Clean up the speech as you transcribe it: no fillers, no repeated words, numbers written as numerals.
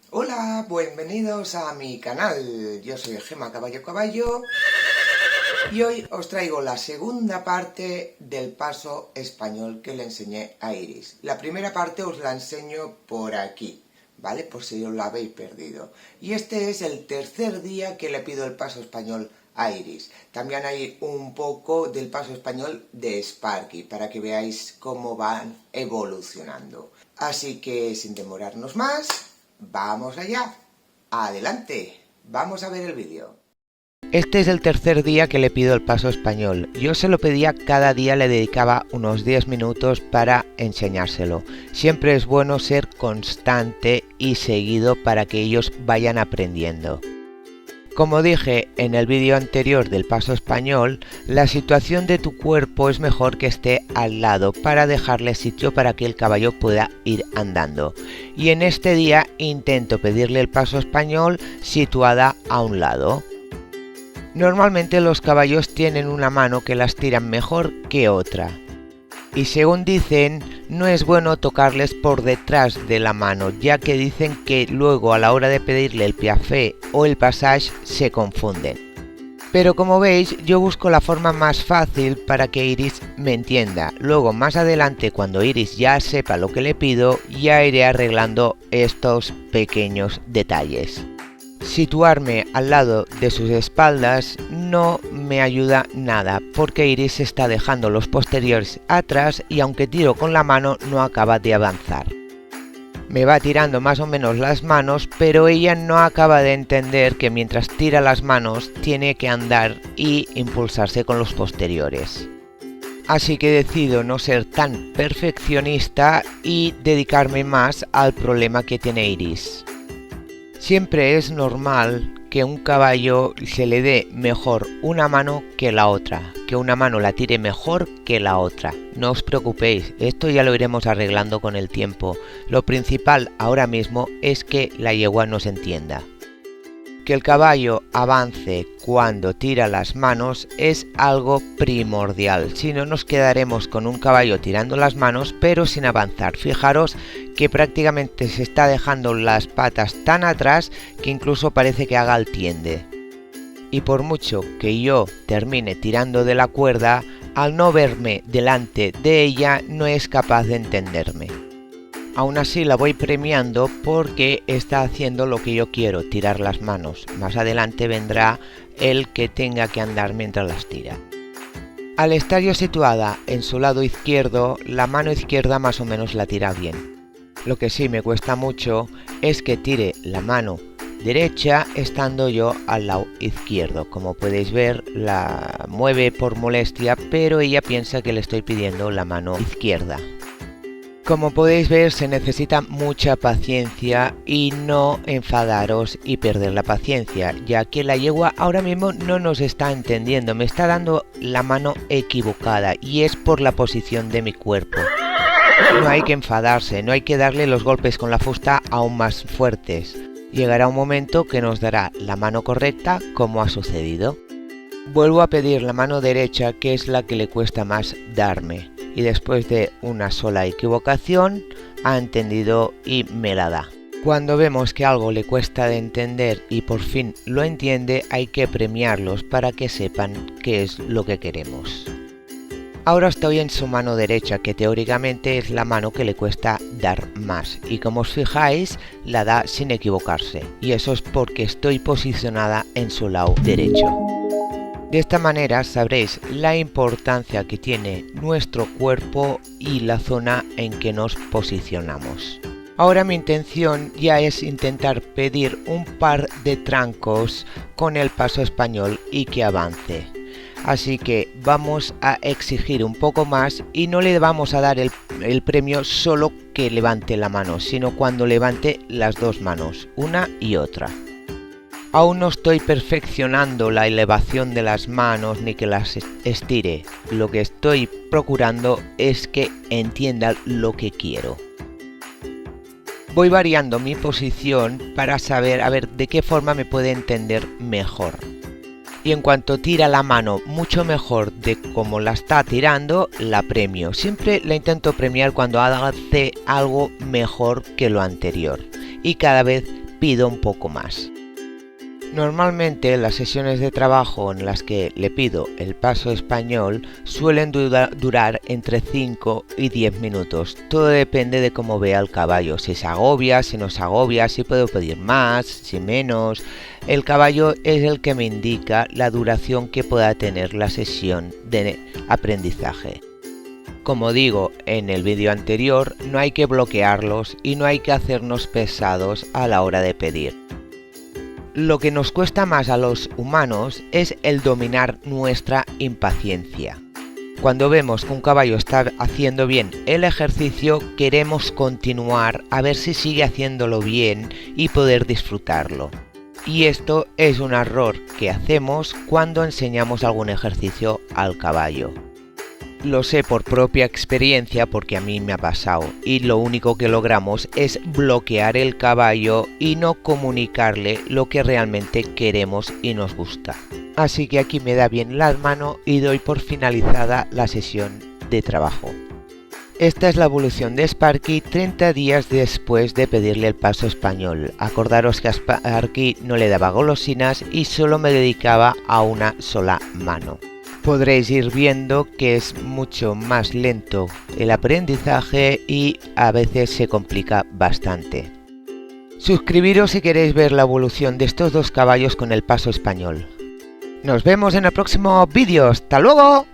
Hola, bienvenidos a mi canal. Yo soy Gema Caballo y hoy os traigo la segunda parte del paso español que le enseñé a Iris. La primera parte os la enseño por aquí, ¿vale? Por si os la habéis perdido. Y este es el tercer día que le pido el paso español a Iris. También hay un poco del paso español de Sparky para que veáis cómo van evolucionando. Así que sin demorarnos más, vamos allá. Adelante, vamos a ver el vídeo. Este es el tercer día que le pido el paso español. Yo se lo pedía cada día, le dedicaba unos 10 minutos para enseñárselo. Siempre es bueno ser constante y seguido para que ellos vayan aprendiendo. Como dije en el vídeo anterior del paso español, la situación de tu cuerpo es mejor que esté al lado para dejarle sitio para que el caballo pueda ir andando. Y en este día intento pedirle el paso español situada a un lado. Normalmente los caballos tienen una mano que las tiran mejor que otra. Y según dicen, no es bueno tocarles por detrás de la mano, ya que dicen que luego a la hora de pedirle el piafé o el passage se confunden. Pero como veis, yo busco la forma más fácil para que Iris me entienda. Luego más adelante, cuando Iris ya sepa lo que le pido, ya iré arreglando estos pequeños detalles. Situarme al lado de sus espaldas no me ayuda nada porque Iris está dejando los posteriores atrás y aunque tiro con la mano no acaba de avanzar. Me va tirando más o menos las manos, pero ella no acaba de entender que mientras tira las manos tiene que andar y impulsarse con los posteriores. Así que decido no ser tan perfeccionista y dedicarme más al problema que tiene Iris. Siempre es normal que un caballo se le dé mejor una mano que la otra, que una mano la tire mejor que la otra. No os preocupéis, esto ya lo iremos arreglando con el tiempo. Lo principal ahora mismo es que la yegua nos entienda. Que el caballo avance cuando tira las manos es algo primordial, si no nos quedaremos con un caballo tirando las manos pero sin avanzar. Fijaros que prácticamente se está dejando las patas tan atrás que incluso parece que haga el tiende. Y por mucho que yo termine tirando de la cuerda, al no verme delante de ella no es capaz de entenderme. Aún así la voy premiando porque está haciendo lo que yo quiero, tirar las manos. Más adelante vendrá el que tenga que andar mientras las tira. Al estar yo situada en su lado izquierdo, la mano izquierda más o menos la tira bien. Lo que sí me cuesta mucho es que tire la mano derecha estando yo al lado izquierdo. Como podéis ver, la mueve por molestia, pero ella piensa que le estoy pidiendo la mano izquierda. Como podéis ver, se necesita mucha paciencia y no enfadaros y perder la paciencia, ya que la yegua ahora mismo no nos está entendiendo, me está dando la mano equivocada y es por la posición de mi cuerpo. No hay que enfadarse, no hay que darle los golpes con la fusta aún más fuertes. Llegará un momento que nos dará la mano correcta como ha sucedido. Vuelvo a pedir la mano derecha, que es la que le cuesta más darme. Y después de una sola equivocación ha entendido y me la da. Cuando vemos que algo le cuesta de entender y por fin lo entiende, hay que premiarlos para que sepan qué es lo que queremos. Ahora estoy en su mano derecha, que teóricamente es la mano que le cuesta dar más, y como os fijáis la da sin equivocarse, y eso es porque estoy posicionada en su lado derecho. De esta manera sabréis la importancia que tiene nuestro cuerpo y la zona en que nos posicionamos. Ahora mi intención ya es intentar pedir un par de trancos con el paso español y que avance. Así que vamos a exigir un poco más y no le vamos a dar el premio solo que levante la mano, sino cuando levante las dos manos, una y otra. Aún no estoy perfeccionando la elevación de las manos ni que las estire. Lo que estoy procurando es que entienda lo que quiero. Voy variando mi posición para saber de qué forma me puede entender mejor. Y en cuanto tira la mano mucho mejor de como la está tirando, la premio. Siempre la intento premiar cuando hace algo mejor que lo anterior. Y cada vez pido un poco más. Normalmente las sesiones de trabajo en las que le pido el paso español suelen durar entre 5 y 10 minutos. Todo depende de cómo vea el caballo, si se agobia, si no se agobia, si puedo pedir más, si menos. El caballo es el que me indica la duración que pueda tener la sesión de aprendizaje. Como digo en el vídeo anterior, no hay que bloquearlos y no hay que hacernos pesados a la hora de pedir. Lo que nos cuesta más a los humanos es el dominar nuestra impaciencia. Cuando vemos que un caballo está haciendo bien el ejercicio, queremos continuar a ver si sigue haciéndolo bien y poder disfrutarlo. Y esto es un error que hacemos cuando enseñamos algún ejercicio al caballo. Lo sé por propia experiencia porque a mí me ha pasado y lo único que logramos es bloquear el caballo y no comunicarle lo que realmente queremos y nos gusta. Así que aquí me da bien la mano y doy por finalizada la sesión de trabajo. Esta es la evolución de Sparky 30 días después de pedirle el paso español. Acordaros que a Sparky no le daba golosinas y solo me dedicaba a una sola mano. Podréis ir viendo que es mucho más lento el aprendizaje y a veces se complica bastante. Suscribiros si queréis ver la evolución de estos dos caballos con el paso español. Nos vemos en el próximo vídeo. ¡Hasta luego!